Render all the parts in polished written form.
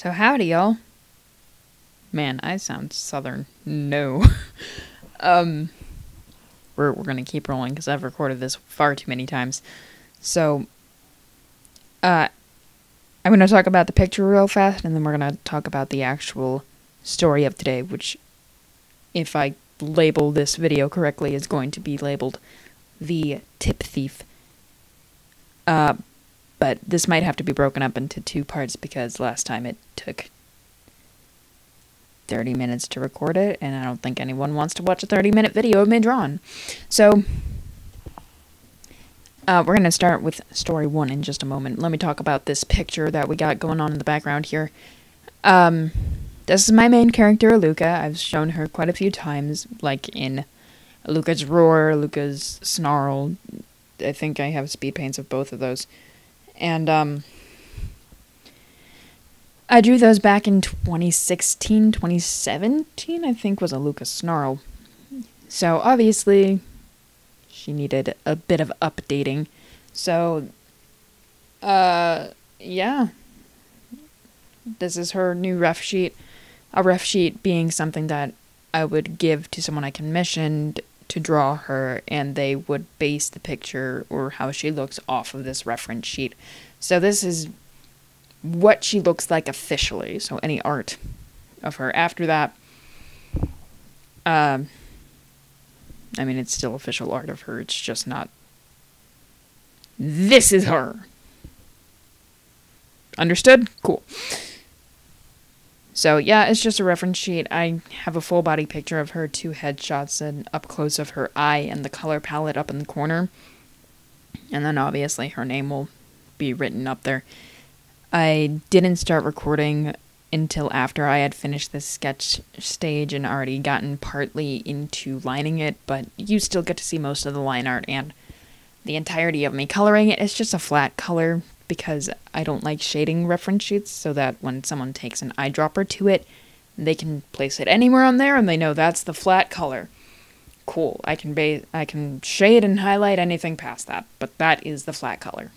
So howdy, y'all. Man, I sound southern. No. We're gonna keep rolling because I've recorded this far too many times. So, I'm gonna talk about the picture real fast, and then we're gonna talk about the actual story of today, which, if I label this video correctly, is going to be labeled The Tip Thief. But this might have to be broken up into two parts because last time it took 30 minutes to record it, and I don't think anyone wants to watch a 30-minute video of me drawing. So, we're going to start with story one in just a moment. Let me talk about this picture that we got going on in the background here. This is my main character, Elukka. I've shown her quite a few times, like in Elukka's Roar, Elukka's Snarl. I think I have speed paints of both of those. And, I drew those back in 2016, 2017, I think was Elukka's Snarl. So, obviously, she needed a bit of updating. So, yeah. This is her new ref sheet. A ref sheet being something that I would give to someone I commissioned to draw her, and they would base the picture or how she looks off of this reference sheet. So this is what she looks like officially. So any art of her after that, I mean, it's still official art of her, it's just not, this is her. Understood? Cool. So, yeah, it's just a reference sheet. I have a full body picture of her, 2 headshots, and up close of her eye and the color palette up in the corner. And then, obviously, her name will be written up there. I didn't start recording until after I had finished this sketch stage and already gotten partly into lining it, but you still get to see most of the line art and the entirety of me coloring it. It's just a flat color, because I don't like shading reference sheets, so that when someone takes an eyedropper to it, they can place it anywhere on there and they know that's the flat color. Cool. I can shade and highlight anything past that, but that is the flat color.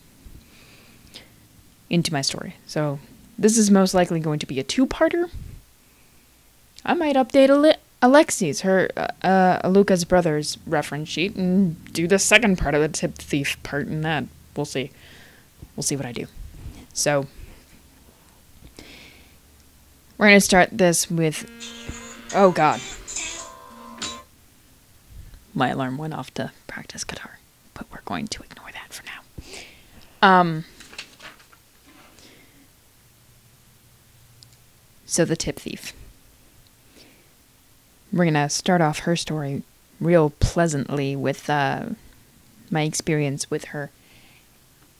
Into my story. So this is most likely going to be a 2-parter. I might update Alexi's, her Elukka's brother's reference sheet, and do the second part of the Tip Thief part in that. We'll see. We'll see what I do. So, we're going to start this with, oh god. My alarm went off to practice guitar, but we're going to ignore that for now. So the Tip Thief. We're going to start off her story real pleasantly with my experience with her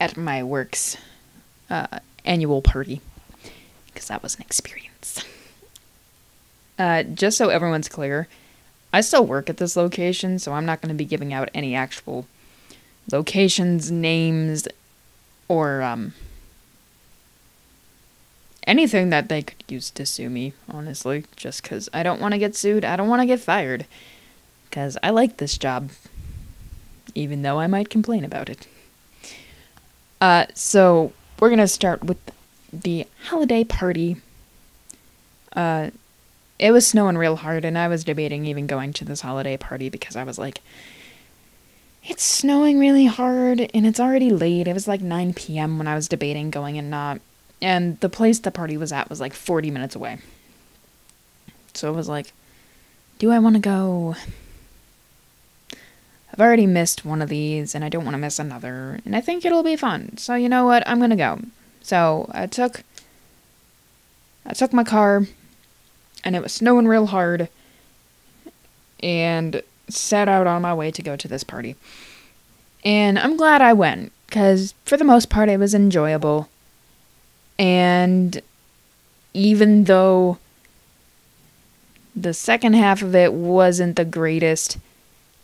at my work's annual party, because that was an experience. Just so everyone's clear, I still work at this location, so I'm not going to be giving out any actual locations, names, or anything that they could use to sue me, honestly, just because I don't want to get sued. I don't want to get fired, because I like this job, even though I might complain about it. So we're gonna start with the holiday party. It was snowing real hard, and I was debating even going to this holiday party because I was like, it's snowing really hard, and it's already late. It was like 9 p.m. when I was debating going and not, and the place the party was at was like 40 minutes away. So I was like, do I want to go? I've already missed one of these, and I don't want to miss another, and I think it'll be fun. So you know what? I'm gonna go. So I took my car, and it was snowing real hard, and set out on my way to go to this party. And I'm glad I went, because for the most part it was enjoyable. And even though the second half of it wasn't the greatest,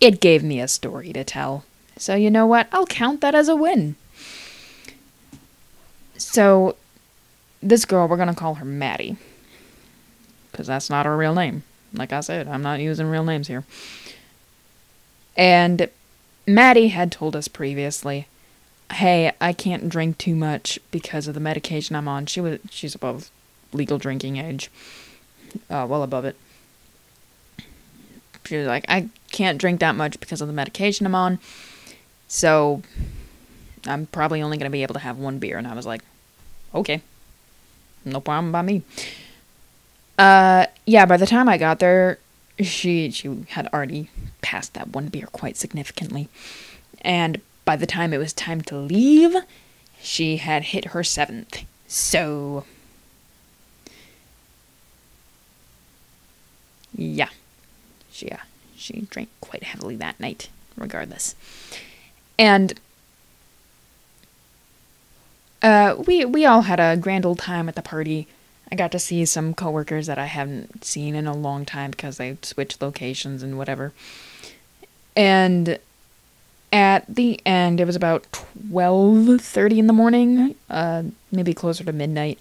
it gave me a story to tell. So you know what? I'll count that as a win. So, this girl, we're going to call her Maddie, because that's not her real name. Like I said, I'm not using real names here. And Maddie had told us previously, hey, I can't drink too much because of the medication I'm on. She's above legal drinking age, well above it. She was like, I can't drink that much because of the medication I'm on, so I'm probably only going to be able to have one beer. And I was like, okay, no problem by me. Yeah, by the time I got there, she had already passed that one beer quite significantly. And by the time it was time to leave, she had hit her 7th. So, yeah. She drank quite heavily that night, regardless. And we all had a grand old time at the party. I got to see some coworkers that I haven't seen in a long time because they switched locations and whatever. And at the end, it was about 12:30 in the morning, maybe closer to midnight.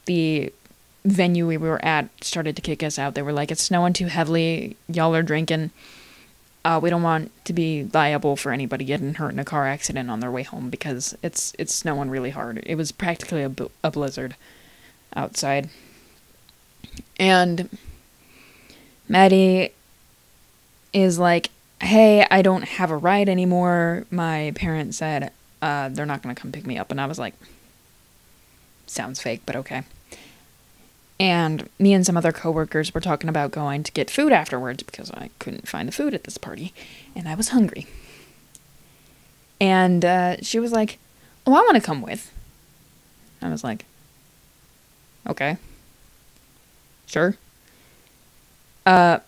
The venue we were at started to kick us out. They were like, it's snowing too heavily, y'all are drinking. We don't want to be liable for anybody getting hurt in a car accident on their way home because it's snowing really hard. It was practically a blizzard outside. And Maddie is like, hey, I don't have a ride anymore. My parents said they're not going to come pick me up. And I was like, sounds fake, but okay. And me and some other coworkers were talking about going to get food afterwards because I couldn't find the food at this party. And I was hungry. And she was like, oh, I want to come with. I was like, okay. Sure. But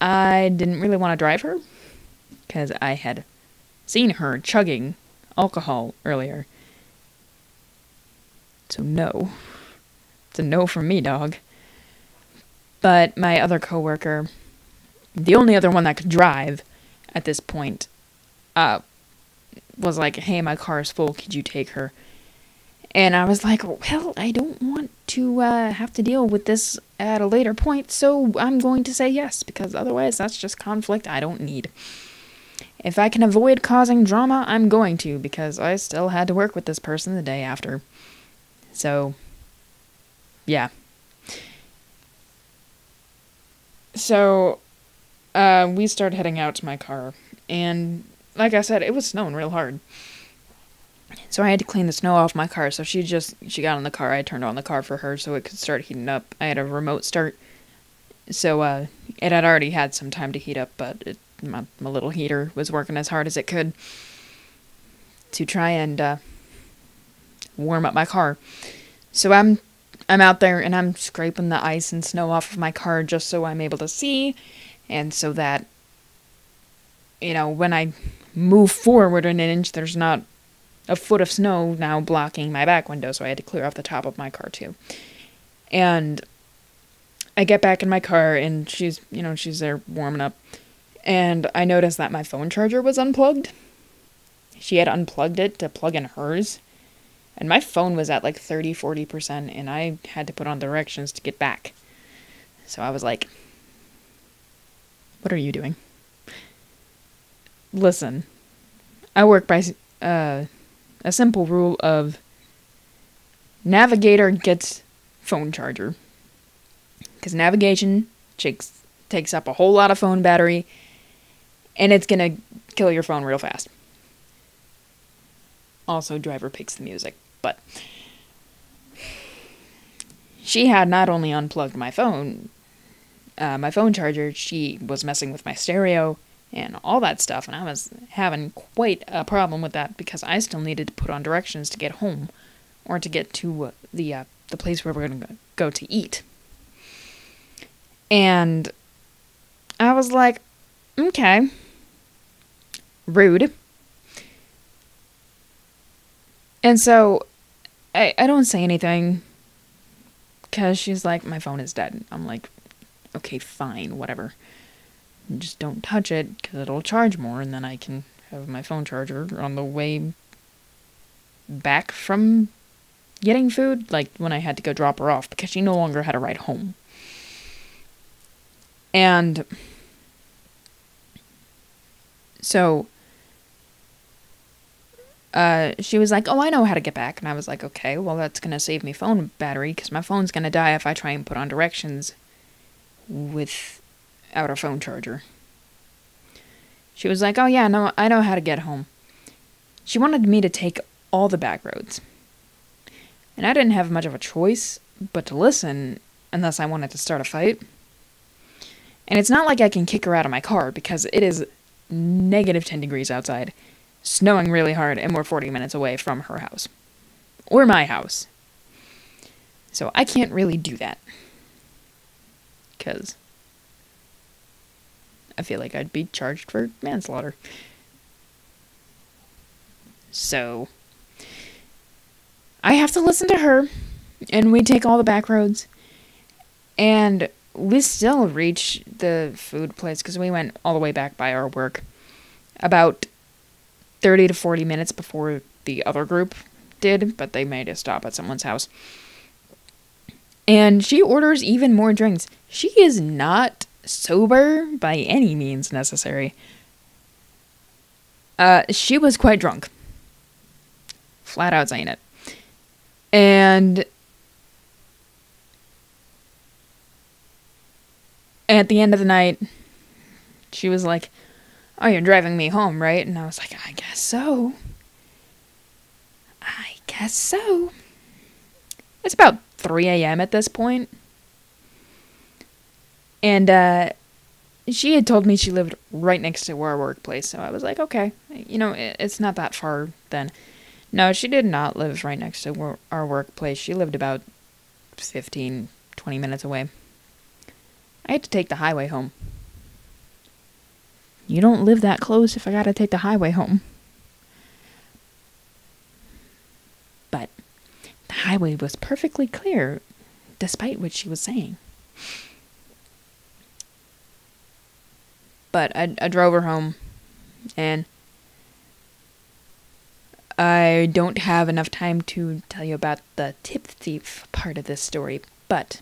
I didn't really want to drive her because I had seen her chugging alcohol earlier. So no. It's a no from me, dog. But my other coworker, the only other one that could drive at this point, was like, hey, my car is full, could you take her? And I was like, well, I don't want to have to deal with this at a later point, so I'm going to say yes, because otherwise that's just conflict I don't need. If I can avoid causing drama, I'm going to, because I still had to work with this person the day after. So, yeah. So, we started heading out to my car, and like I said, it was snowing real hard. So I had to clean the snow off my car, so she got in the car, I turned on the car for her so it could start heating up. I had a remote start, so it had already had some time to heat up, but my little heater was working as hard as it could to try and warm up my car. So I'm out there and I'm scraping the ice and snow off of my car just so I'm able to see, and so that, you know, when I move forward an inch, there's not a foot of snow now blocking my back window, so I had to clear off the top of my car too. And I get back in my car and she's there warming up, and I noticed that my phone charger was unplugged. She had unplugged it to plug in hers, and my phone was at like 30-40%, and I had to put on directions to get back. So I was like, what are you doing? Listen, I work by a simple rule of navigator gets phone charger, because navigation takes up a whole lot of phone battery, and it's gonna kill your phone real fast. Also, driver picks the music, but she had not only unplugged my phone charger, she was messing with my stereo and all that stuff, and I was having quite a problem with that because I still needed to put on directions to get home, or to get to the place where we're going to go to eat. And I was like, okay, rude. And so I don't say anything because she's like, my phone is dead. I'm like, okay, fine, whatever. Just don't touch it because it'll charge more, and then I can have my phone charger on the way back from getting food, like when I had to go drop her off, because she no longer had a ride home. And so she was like, oh, I know how to get back. And I was like, okay, well, that's going to save me phone battery, because my phone's going to die if I try and put on directions without a phone charger. She was like, oh, yeah, no, I know how to get home. She wanted me to take all the back roads. And I didn't have much of a choice but to listen, unless I wanted to start a fight. And it's not like I can kick her out of my car, because it is negative 10 degrees outside, snowing really hard, and we're 40 minutes away from her house. Or my house. So I can't really do that. Because I feel like I'd be charged for manslaughter. So I have to listen to her, and we take all the back roads, and we still reach the food place, because we went all the way back by our work, about 30 to 40 minutes before the other group did, but they made a stop at someone's house. And she orders even more drinks. She is not sober by any means necessary. She was quite drunk. Flat out saying it. And at the end of the night, she was like, oh, you're driving me home, right? And I was like, I guess so. I guess so. It's about 3 a.m. at this point. And she had told me she lived right next to our workplace. So I was like, okay, you know, it's not that far then. No, she did not live right next to our workplace. She lived about 15, 20 minutes away. I had to take the highway home. You don't live that close if I gotta take the highway home. But the highway was perfectly clear, despite what she was saying. But I drove her home, and I don't have enough time to tell you about the tip thief part of this story, but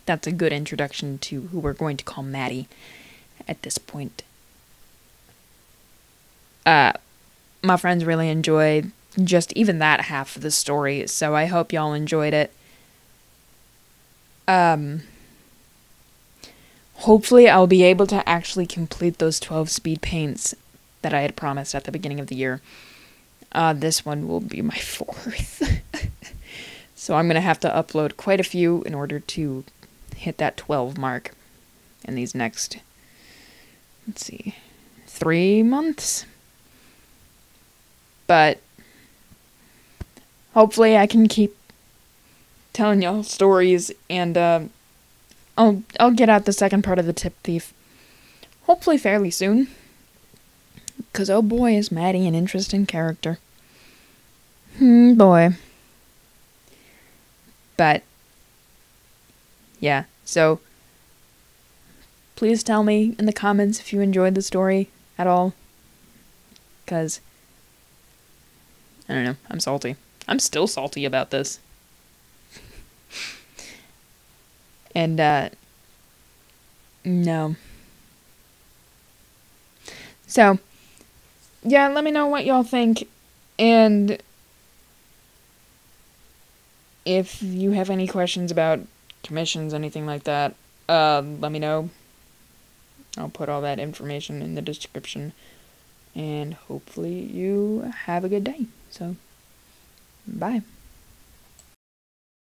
that's a good introduction to who we're going to call Maddie at this point. My friends really enjoyed just even that half of the story, so I hope y'all enjoyed it. Hopefully I'll be able to actually complete those 12 speed paints that I had promised at the beginning of the year. This one will be my 4th. So I'm going to have to upload quite a few in order to hit that 12 mark in these next, 3 months. But hopefully I can keep telling y'all stories, and I'll get out the second part of the tip thief hopefully fairly soon. Because, oh boy, is Maddie an interesting character. Boy. But, yeah, so please tell me in the comments if you enjoyed the story at all. Because, I don't know, I'm salty. I'm still salty about this. And, no. So, yeah, let me know what y'all think, and if you have any questions about commissions, anything like that, let me know. I'll put all that information in the description, and hopefully you have a good day. So, bye.